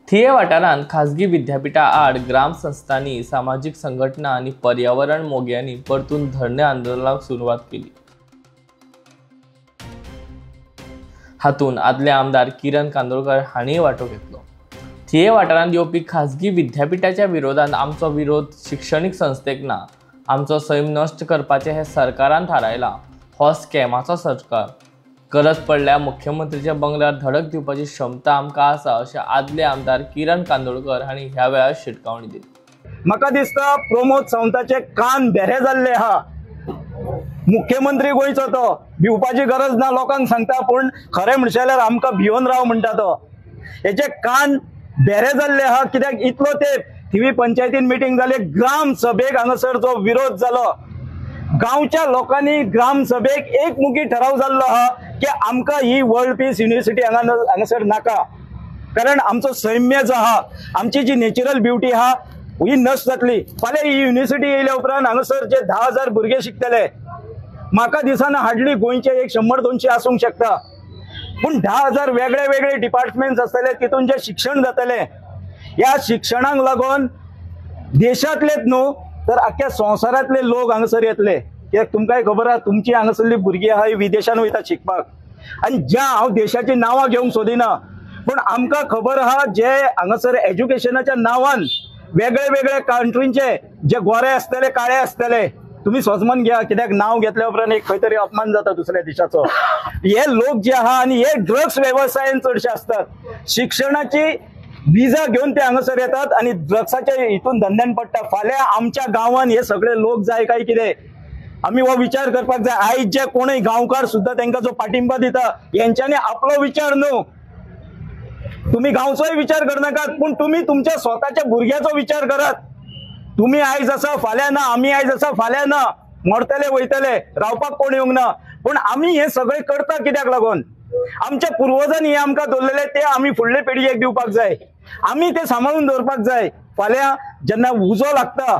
थिये वाठारांत खाजगी विद्यापीठा आड ग्राम संस्थांनी, सामाजिक संघटना आणि पर्यावरण मोग्यांनी परतून धरणे आंदोलनाक सुरवात केली। हातून आदले आमदार किरण कांदोळकर हांणी वांटो घेतलो। थिये वाठारांत येवपी खाजगी विद्यापीठाच्या विरोधात आमचो विरोध शिक्षणीक संस्थेक ना, आमचो सैम नष्ट करपाचे हे सरकारान थारायला। हो स्कॅमाचो सरकार, गरज पडल्यार मुख्यमंत्रीच्या बंगल्यार धडक दिवपाची क्षमता आमकां आसा अशें आदले आमदार किरण कांदोळकर हांणी ह्या वेळार शिटकावणी दिली। म्हाका दिसता प्रमोद सावंताचे कान बेरे जाल्ले आहा। मुख्यमंत्री गोंयचो तो भिवपाची गरज ना लोकांक सांगता, पण खरें म्हणशाल्यार आमकां भिवन राव म्हणटा तो। हेचे कान बेरे जाल्ले आहा, कित्याक इतलो तेंप थिवी पंचायतीन मिटींग जाली, ग्राम सभेक हांगासर जो विरोध जालो, गांवच्या लोकांनी ग्राम सभेक एकमुखी ठराव जाल्लो आहा की आमकां ही वर्ल्ड पीस युनिव्हर्सिटी हांगासर नाका, कारण आमचो सैम्य जो आहा, आमची जी नॅचरल ब्युटी आहा ही नश्ट जातली। फाल्यां ही युनिव्हर्सिटी येयल्या उपरांत हांगासर जे 10,000 भुरगे शिकतले, म्हाका दिसना हार्डली गोंयचे एक 100-200 आसूंक शकता, पूण 10,000 वेगळे वेगळे डिपार्टमेंट्स आसतले, तितून जे शिक्षण जातले, ह्या शिक्षणाक लागून देशांतलेच न्हू तर अख्ख्या संवसारांतले लोक हांगासर येतले। कित्याक तुमकांय खबर आहा, तुमची हांगासरली भुरगीं आहा विदेशांत वयतात शिकपाक, आनी ज्या हांव देशाची नांवां घेवंक सोदिना, पूण आमकां खबर आहा जे हांगासर एज्युकेशनाच्या नांवान वेगळे वेगळे कंट्रीचे जे गोरे आसतले काळे आसतले, तुम्ही स्वजमन घ्या, कित्याक नांव घेतल्या उपरांत एक खंय तरी अपमान जाता दुसऱ्या देशाचो। हे लोक जे आहा आनी हे ड्रग्स व्यवसायान चडशे असतात, शिक्षणाची विजा घेऊन ते हांगासर येतात आणि ड्रग्साच्या हितून धंद्यान पडटा। फाल्यां आमच्या गांवांत हे सगळे लोक जाय काय कितें, आमी हो विचार करपाक जाय। आयज जे कोणय गांवकार सुद्धा तांकां जो पाठिंबा दिता, यांच्यानी आपलो विचार न्हू, तुम्ही गांवचोय विचार करनाकात, पण तुम्ही तुमच्या स्वताच्या भुरग्याचो विचार करात। तुम्ही आयज आसा फाल्यां ना, आमी आयज आसा फाल्यां ना, मरतले वयतले, रावपाक कोण येवंक ना, पण आमी हे सगळे करता कित्याक लागून? आमच्या पुर्वजांनी हे आमकां दवरलेले ते आमी फुडले पिळगेक दिवपाक जाय, आमी ते सांबाळून दवरपाक जाय। फाल्यां जेन्ना उजो लागता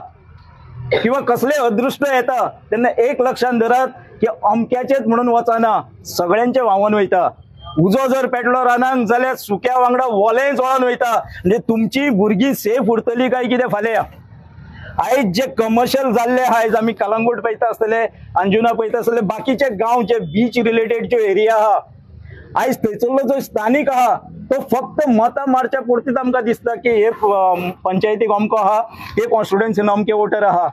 किंवा कसले अदृश्ट येता तेन्ना एक लक्षात धरात की अमक्याचेच म्हणून वचना, सगळ्यांचे व्हांवून वयता। उजो जर पेटलो रानांक जाल्यार सुक्या वांगडा वोलेंय जळोन वयता, म्हणजे तुमची भुरगीं सेफ उरतली काय कितें फाल्यां? आयज जे कमर्शियल जाल्ले आयज आमी कलंगूट पळयता आसतले, अंजुना पळयता आसतले, बाकीचे गांव जे बीच रिलेटेड जो एरिया आहा, आयज थंयसरलो जो स्थानिक आहा तो फक्त मतां मारच्या पुरतीच आमकां दिसता की हे पंचायतीक अमको आहा, हे कॉन्स्टिट्युएन्सीन अमके वोटर आहा,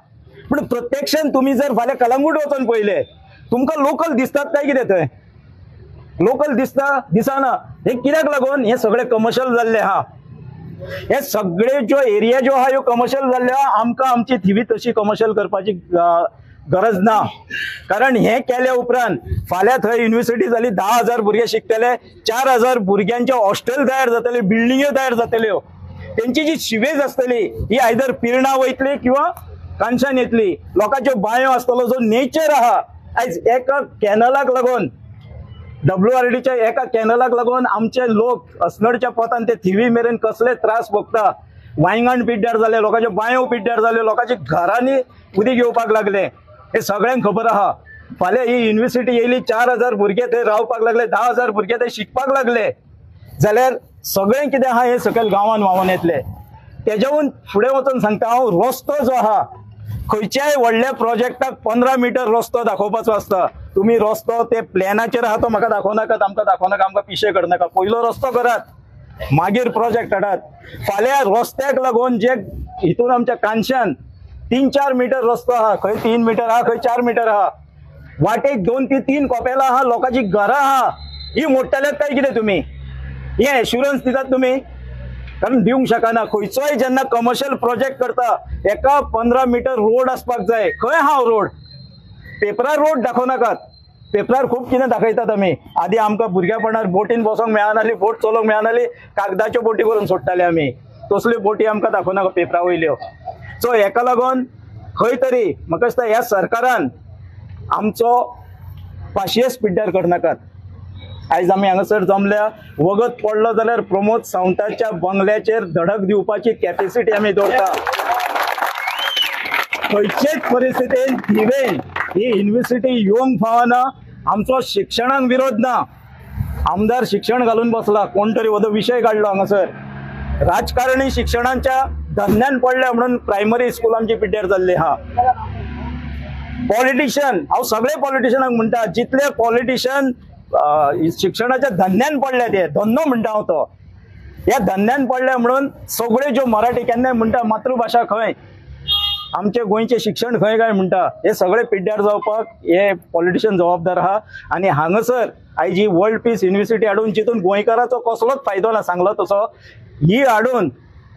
पण प्रत्यक्षान तुम्ही जर फाल्यां कलंगूट वचून पळयले, तुमकां लोकल दिसतात काय कितें? थंय लोकल दिसना। हे कित्याक लागून? हे सगळे कमर्शियल जाल्ले आहा। हे सगळे जो एरिया जो आहा ह्यो कमर्शियल जाल्ले आहा, आमकां आमची थिवी तशी कमर्शियल करपाची गरज ना, कारण हे केल्या उपरांत फाल्यां थंय युनिव्हर्सिटी जाली, 10,000 भुरगे शिकतले, 4,000 भुरग्यांचे हॉस्टेल तयार जातले, बिल्डिंग्यो तयार जातल्यो, त्यांची जी शिवेज आसतली ही आयदर पिरणा वयतली किंवा कांशान येतली, लोकांच्यो बांयो आसतलो, जो नेचर आहा आयज एका कॅनलाक लागून, WRDच्या एका कॅनलाक लागून आमचे लोक अस्नडच्या पोतान ते थिवी मेरेन कसले त्रास भोगता। वांयगण पिड्ड्यार जाले, लोकांच्यो बांयो पिड्ड्यार जाल्यो, लोकांच्या घरांनी उदीक येवपाक लागले, हे सगळ्यांक खबर आहा। फाल्यां ही युनिव्हर्सिटी येयली, 4,000 भुरगे थंय रावपाक लागले, 10,000 भुरगे थंय शिकपाक लागले, जाल्यार सगळें कितें आहा हे सकयल गांवांत व्हांवून येतले। तेज्याहून फुडें वचून सांगता हांव, रस्तो जो आहा, खंयच्याय व्हडल्या प्रोजेक्टाक 15 मीटर रस्तो दाखोवपाचो आसता। तुम्ही रस्तो ते प्लॅनाचेर आहा तो म्हाका दाखोवनाकात, आमकां दाखोवनाका, आमकां पिशे करनाका, पयलो रस्तो करात, मागीर प्रोजेक्ट हाडात। फाल्यां रस्त्याक लागून जे हितून आमच्या कांशान 3-4 मीटर रस्तो आहा, खंय 3 मीटर आहा, खंय 4 मीटर आहा, वाटेक 2 ते 3 कॉपेलां आहा, लोकांची घरां आहा, ही मोडटल्यात काय कितें? तुम्ही हे एश्युरन्स दितात तुम्ही? कारण दिवंक शकना। खंयचोय जेन्ना कमर्शियल प्रोजेक्ट करता, एका 15 मीटर रोड आसपाक जाय, खंय हांव रोड? पेपरार रोड दाखोवनाकात, पेपरार खूब कितें दाखयतात आमी। आदी आमकां भुरगेपणांत बोटीन बसोंक मेळनासली, बोट चलोवंक मेळनासली, कागदाच्यो बोटी करून सोडटाले आमी, तसल्यो बोटी आमकां दाखोवनाका पेपरा वयल्यो। सो हेका लागून खंय तरी म्हाका दिसता ह्या सरकारान आमचो पाशयेस पिड्ड्यार करनाकात। आयज आमी हांगासर जमल्या, वगत पडलो जाल्यार प्रमोद सावंताच्या बंगल्याचेर धडक दिवपाची कॅपॅसिटी आमी दवरता। खंयचेच परिस्थितीन थिवेन ही युनिव्हर्सिटी येवंक फावना। आमचो शिक्षणाक विरोध ना, आमदार शिक्षण घालून बसला, कोण तरी वदो विषय काढलो हांगासर, राजकारणी शिक्षणाच्या धंद्यान पडले म्हणून प्रायमरी स्कूल आमची पिड्ड्यार जाल्ली हा. पॉलिटिशियन हांव सगळे पॉलिटिशियनाक म्हणटा, जितले पॉलिटिशियन शिक्षणाच्या धंद्यान पडले ते धंदो म्हणटा हांव तो. ह्या धंद्यान पडले म्हणून सगळे ज्यो मराठी केन्नाय म्हणटा मातृभाषा खंय, आमचे गोंयचे शिक्षण खंय काय म्हणटा, हे सगळे पिड्ड्यार जावपाक हे पॉलिटिशियन जबाबदार आहा. आणि हांगासर आयज ही वर्ल्ड पीस युनिव्हर्सिटी हाडून जितून गोंयकाराचो कसलोच फायदो ना सांगलो तसो, ही हाडून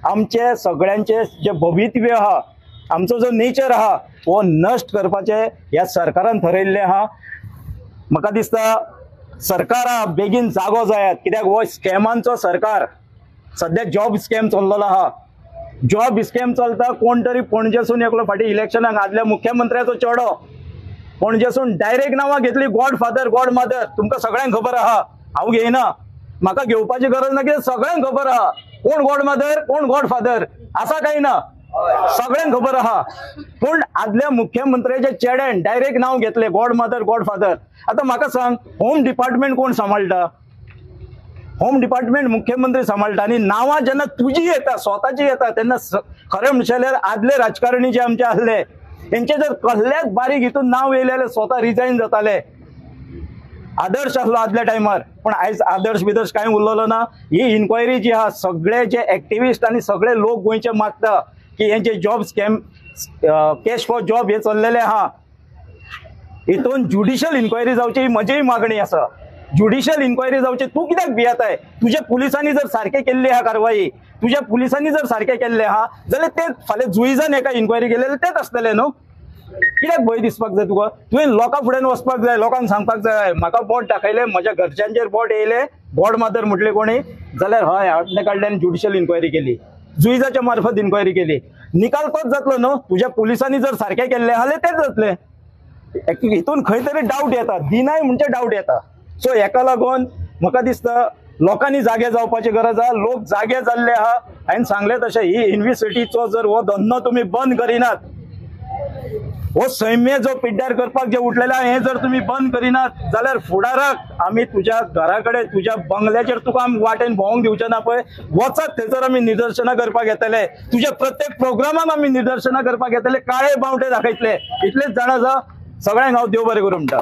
आमचे सगळ्यांचे जे भवितव्य आहा, आमचो जो नेचर आहा हो नष्ट करपाचे ह्या सरकारान ठरयल्ले आहा. म्हाका दिसता सरकार बेगीन जागो जायात, कित्याक हो स्कॅमांचो सरकार. सध्या जॉब स्कॅम चल्लेलो आहा. जॉब स्कॅम चलता, कोण तरी पणजेसून एकलो फाटी इलेक्शनाक आदल्या मुख्यमंत्र्याचो चेडो पणजेसून डायरेक्ट नांवां घेतली, गॉड फादर गॉड मदर. तुमकां सगळ्यांक खबर आहा, हांव घेयना, म्हाका घेवपाची गरज ना, कित्याक सगळ्यांक खबर आहा कोण गॉड मदर कोण गॉड फादर असा काही ना, सगळ्यांक खबर आहा. पूण आदल्या मुख्यमंत्र्याच्या चेड्यान डायरेक्ट नाव घेतले गॉड मदर गॉड फादर. आता म्हाका सांग, होम डिपार्टमेंट कोण सांबाळटा? होम डिपार्टमेंट मुख्यमंत्री सांबाळटा. आणि नावां जेन्ना तुजी येता, स्वताची येता, तेन्ना खरें म्हणशाल्यार आदले राजकारणी जे आमचे आसले तेंचे जर कसल्याच बारीक हितून नाव येयले जाल्यार स्वता रिजायन जाताले. आदर्श आसलो आदल्या टायमार, पण आयज आदर्श बिदर्श कांय उरलेलो ना. ही इन्क्वायरी जी आहा, सगळे जे एक्टिविस्ट आनी सगळे लोक गोंयचे मागता की हेंचे job scam, cash for job हे चल्लेले आहा, हितून ज्युडिशियल इन्क्वायरी जावची ही म्हजीय मागणी आसा. ज्युडिशियल इन्क्वायरी जावची. तूं कित्याक भियेताय? तुझ्या पुलिसांनी जर सारखे केल्ली आहा कारवाई, तुझ्या पुलिसांनी जर सारखे केल्ले आहा जाल्यार ते फाल्यां जुईजान एका इन्क्वायरी केलेले तेच आसतले न्हू. कित्याक भंय दिसपाक जाय तुका? तुवें लोकां फुड्यान वचपाक जाय, लोकांक सांगपाक जाय म्हाका बोट दाखयले, म्हज्या घरच्यांचेर बोट येयले, गॉड मदर म्हटले कोणी जाल्यार हय हाडले काडले आनी ज्युडिशियल इन्क्वायरी केली, जुईजाच्या मार्फत इन्क्वायरी केली. निकाल तोच जातलो न्हू. तुझ्या पुलिसांनी जर सारखे केल्ले आहा तेच जातले. हितून खंय तरी डावट येता, दिनाय म्हणजे डावट येता. सो हेका लागून म्हाका दिसता लोकांनी जागे जावपाची गरज आहा. लोक जागे जाल्ले आहा. हांवें सांगले तशें ही युनिव्हर्सिटीचो जर हो धंदो तुमी बंद करिनात, हो सैम्य जो पिड्ड्यार करपाक जे उठलेले आहा हे जर तुम्ही बंद करिनात जाल्यार फुडाराक आमी तुझ्या घरा कडेन तुझ्या बंगल्याचेर तुका आमी वाटेन भोवंक दिवचे ना पळय, वचत थंयसर आमी निदर्शनां करपाक येतले. तुझ्या प्रत्येक प्रोग्रामाक आमी निदर्शनां करपाक येतले, काळे बावटे दाखयतले. इतलेच जाणा जा. सगळ्यांक हांव देव बरें करूं म्हणटा.